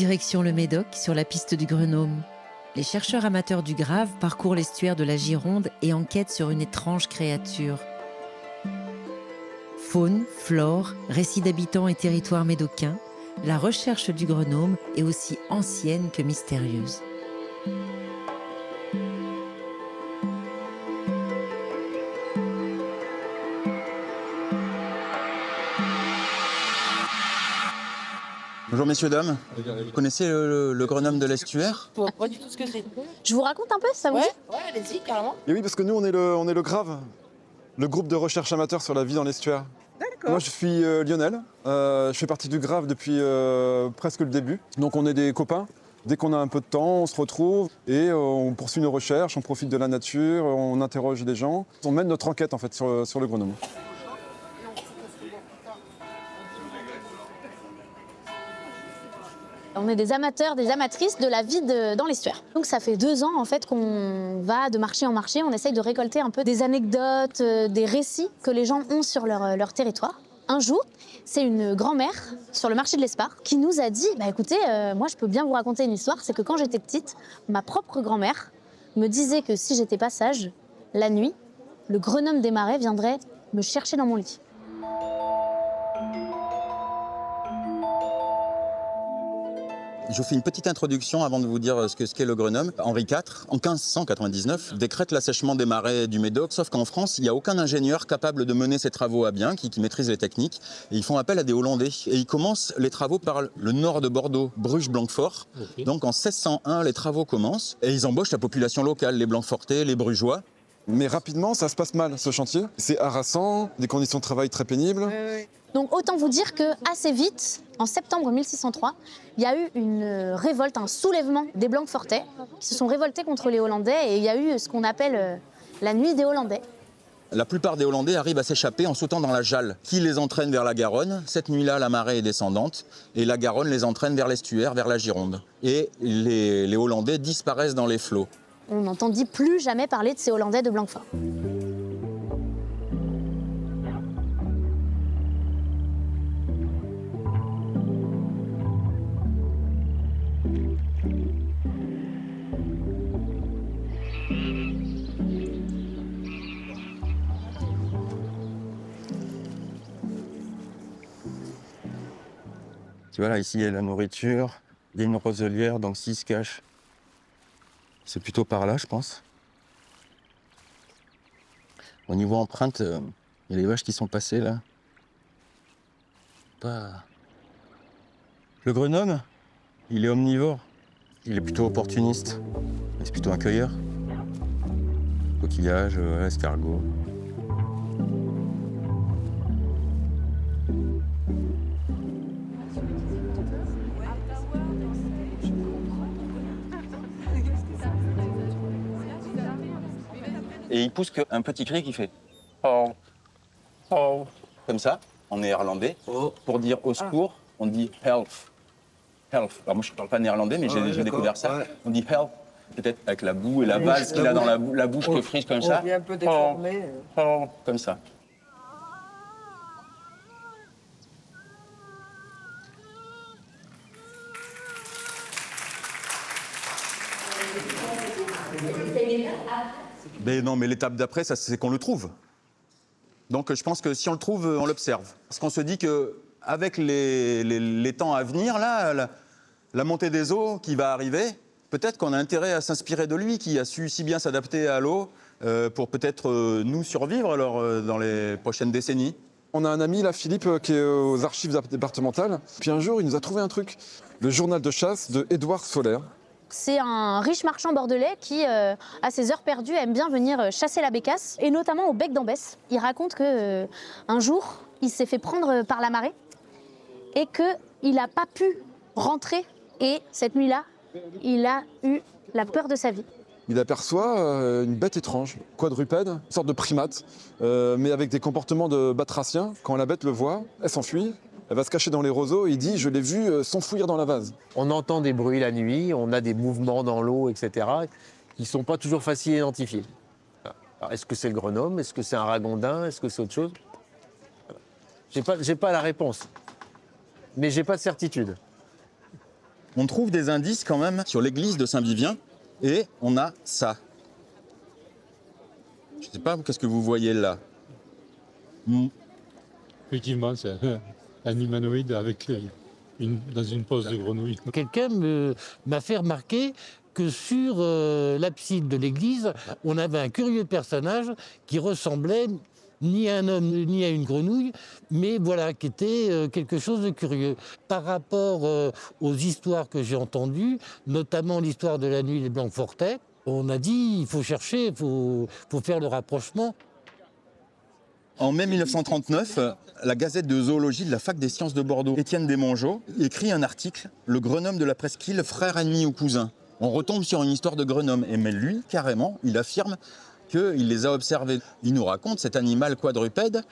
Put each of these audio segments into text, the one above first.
Direction le Médoc, sur la piste du Grenaume. Les chercheurs amateurs du Grave parcourent l'estuaire de la Gironde et enquêtent sur une étrange créature. Faune, flore, récits d'habitants et territoires médocains, la recherche du Grenaume est aussi ancienne que mystérieuse. Bonjour messieurs, dames. Vous connaissez le Grenaume de l'estuaire? Pas du tout ce que c'est. Je vous raconte un peu, ça vous dit? Ouais, allez-y, carrément. Et oui, parce que nous, on est le Grave, le groupe de recherche amateur sur la vie dans l'estuaire. D'accord. Moi, je suis Lionel. Je fais partie du Grave depuis presque le début. Donc, on est des copains. Dès qu'on a un peu de temps, on se retrouve et on poursuit nos recherches, on profite de la nature, on interroge les gens. On mène notre enquête, en fait, sur le Grenaume. On est des amateurs, des amatrices de la vie dans l'estuaire. Donc ça fait 2 ans en fait qu'on va de marché en marché, on essaye de récolter un peu des anecdotes, des récits que les gens ont sur leur territoire. Un jour, c'est une grand-mère sur le marché de l'Espar qui nous a dit écoutez, moi je peux bien vous raconter une histoire, c'est que quand j'étais petite, ma propre grand-mère me disait que si j'étais pas sage, la nuit, le Grenaume des marais viendrait me chercher dans mon lit. Je vous fais une petite introduction avant de vous dire ce qu'est le Grenaume. Henri IV, en 1599, décrète l'assèchement des marais du Médoc, sauf qu'en France, il n'y a aucun ingénieur capable de mener ces travaux à bien, qui maîtrise les techniques. Et ils font appel à des Hollandais. Et ils commencent les travaux par le nord de Bordeaux, Bruges-Blanquefort. Okay. Donc en 1601, les travaux commencent et ils embauchent la population locale, les Blanquefortais, les Brugeois. Mais rapidement, ça se passe mal, ce chantier. C'est harassant, des conditions de travail très pénibles. Donc autant vous dire qu'assez vite, en septembre 1603, il y a eu une révolte, un soulèvement des Blanquefortais qui se sont révoltés contre les Hollandais et il y a eu ce qu'on appelle la nuit des Hollandais. La plupart des Hollandais arrivent à s'échapper en sautant dans la Jalle, qui les entraîne vers la Garonne. Cette nuit-là, la marée est descendante et la Garonne les entraîne vers l'estuaire, vers la Gironde. Et les Hollandais disparaissent dans les flots. On n'entendit plus jamais parler de ces Hollandais de Blanquefort. Tu vois là, ici il y a la nourriture, il y a une roselière, donc s'ils se cachent, c'est plutôt par là, je pense. Au niveau empreinte, il y a les vaches qui sont passées là. Le Grenaume, il est omnivore. Il est plutôt opportuniste. C'est plutôt un cueilleur. Coquillages, escargots. Et il pousse qu'un petit cri qui fait « oh, oh » comme ça, en néerlandais. Pour dire au secours, on dit « help ». Help. Alors moi, je ne parle pas néerlandais, mais j'ai découvert ça. Ouais. On dit « help », peut-être avec la boue et la vase qu'il a dans la bouche qui est frise comme ça. On est un peu déformé. Oh, comme ça. Mais non, mais l'étape d'après, c'est qu'on le trouve. Donc je pense que si on le trouve, on l'observe. Parce qu'on se dit qu'avec les temps à venir, là, la montée des eaux qui va arriver, peut-être qu'on a intérêt à s'inspirer de lui, qui a su si bien s'adapter à l'eau, pour peut-être nous survivre alors, dans les prochaines décennies. On a un ami, là, Philippe, qui est aux archives départementales. Puis un jour, il nous a trouvé un truc. Le journal de chasse de Édouard Soler. C'est un riche marchand bordelais qui, à ses heures perdues, aime bien venir chasser la bécasse, et notamment au bec d'Ambès. Il raconte qu'un jour, il s'est fait prendre par la marée et qu'il n'a pas pu rentrer. Et cette nuit-là, il a eu la peur de sa vie. Il aperçoit une bête étrange, quadrupède, une sorte de primate, mais avec des comportements de batracien. Quand la bête le voit, elle s'enfuit. Elle va se cacher dans les roseaux et il dit « je l'ai vu s'enfouir dans la vase ». On entend des bruits la nuit, on a des mouvements dans l'eau, etc. qui ne sont pas toujours faciles à identifier. Est-ce que c'est le Grenaume? Est-ce que c'est un ragondin? Est-ce que c'est autre chose? J'ai pas la réponse. Mais j'ai pas de certitude. On trouve des indices quand même sur l'église de Saint-Vivien et on a ça. Je ne sais pas, qu'est-ce que vous voyez là? Effectivement, c'est un humanoïde avec dans une pose de grenouille. Quelqu'un m'a fait remarquer que sur l'abside de l'église, on avait un curieux personnage qui ressemblait ni à un homme ni à une grenouille, mais voilà, qui était quelque chose de curieux. Par rapport aux histoires que j'ai entendues, notamment l'histoire de la nuit des Blancs-Fortais, on a dit il faut chercher, il faut faire le rapprochement. En mai 1939, la Gazette de zoologie de la Fac des sciences de Bordeaux, Étienne Desmongeaux, écrit un article « Le grenome de la presqu'île, frère ennemi ou cousin ». On retombe sur une histoire de grenome. Mais lui, carrément, il affirme qu'il les a observés. Il nous raconte cet animal quadrupède,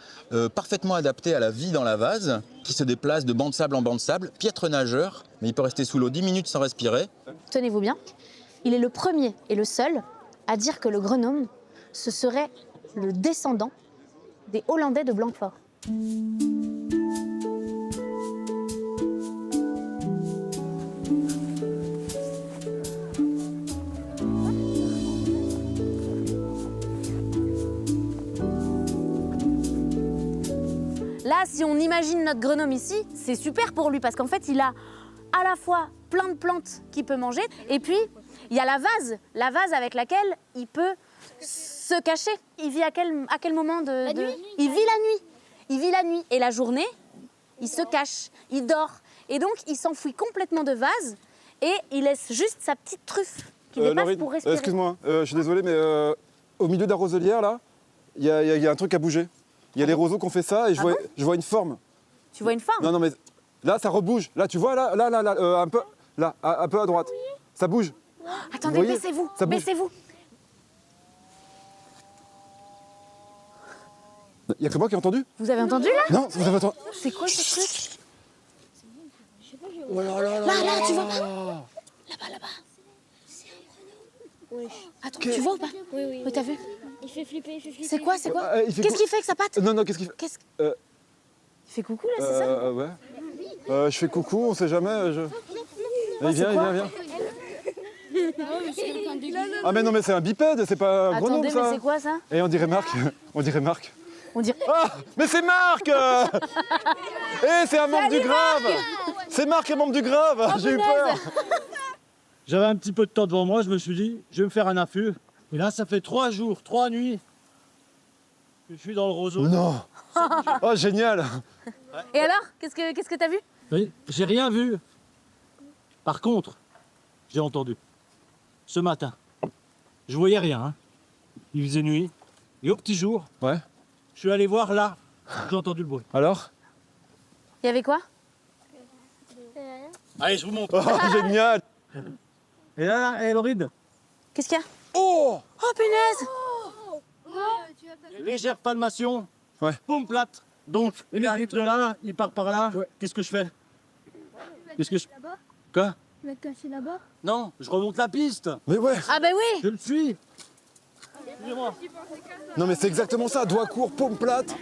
parfaitement adapté à la vie dans la vase, qui se déplace de banc de sable en banc de sable, piètre nageur, mais il peut rester sous l'eau 10 minutes sans respirer. Tenez-vous bien, il est le premier et le seul à dire que le grenome, ce serait le descendant des Hollandais de Blanquefort. Là, si on imagine notre grenome ici, c'est super pour lui parce qu'en fait, il a à la fois plein de plantes qu'il peut manger et puis il y a la vase avec laquelle il peut se cacher. Il vit à quel moment de... nuit. Il vit la nuit. Il vit la nuit. Et la journée, il se cache, il dort. Et donc, il s'enfuit complètement de vase et il laisse juste sa petite truffe qui dépasse Laurine, pour respirer. excuse-moi, je suis désolé, mais au milieu de la roselière, là, il y a un truc à bouger. Il y a les roseaux qui ont fait ça et je vois une forme. Tu vois une forme? Non, mais là, ça rebouge. Là, tu vois, là, un peu à droite. Ça bouge. Attendez, Vous voyez, baissez-vous, ça bouge. baissez-vous. Il n'y a que moi qui ai entendu? Vous avez entendu là? Non, vous avez entendu? C'est quoi ce truc? Oh là là là. Là, tu vois pas? Là-bas. Attends, tu vois ou pas? Oui, oui. Oui, t'as vu? Il fait flipper. C'est quoi? il fait Qu'est-ce qu'il fait avec sa patte? Non, qu'est-ce qu'il fait? Il fait coucou là, c'est ça? Ouais. Je fais coucou, on sait jamais. Il vient. Ah mais non, mais c'est un bipède, c'est pas un grenouille Attendez, ça. mais c'est quoi ça? Et on dirait Marc. On dirait... Ah, mais c'est Marc. C'est un membre du Grave. C'est Marc, un membre du Grave. J'ai eu peur. J'avais un petit peu de temps devant moi, je me suis dit, je vais me faire un affût. Et là, ça fait 3 jours, 3 nuits que je suis dans le roseau. Non. Oh, génial. Et alors? Qu'est-ce que t'as vu? Oui, j'ai rien vu. Par contre, j'ai entendu. Ce matin, je voyais rien. Hein. Il faisait nuit. Et au petit jour, Ouais. je suis allé voir là. J'ai entendu le bruit. Alors? Il y avait quoi? Allez, je vous montre. Oh, génial. Et là, Laurine, Qu'est-ce qu'il y a? Oh. Oh punaise! légère palmation. Ouais. Paume plate. Donc, il arrive de là, il part par là. Ouais. Qu'est-ce que je fais? Qu'est-ce que je... Là-bas? Quoi? Tu vas te cacher là-bas? Non, je remonte la piste. Mais ouais. Ah ben oui! Je le suis. Excusez-moi. Non mais c'est exactement ça. Doigt court, paume plate.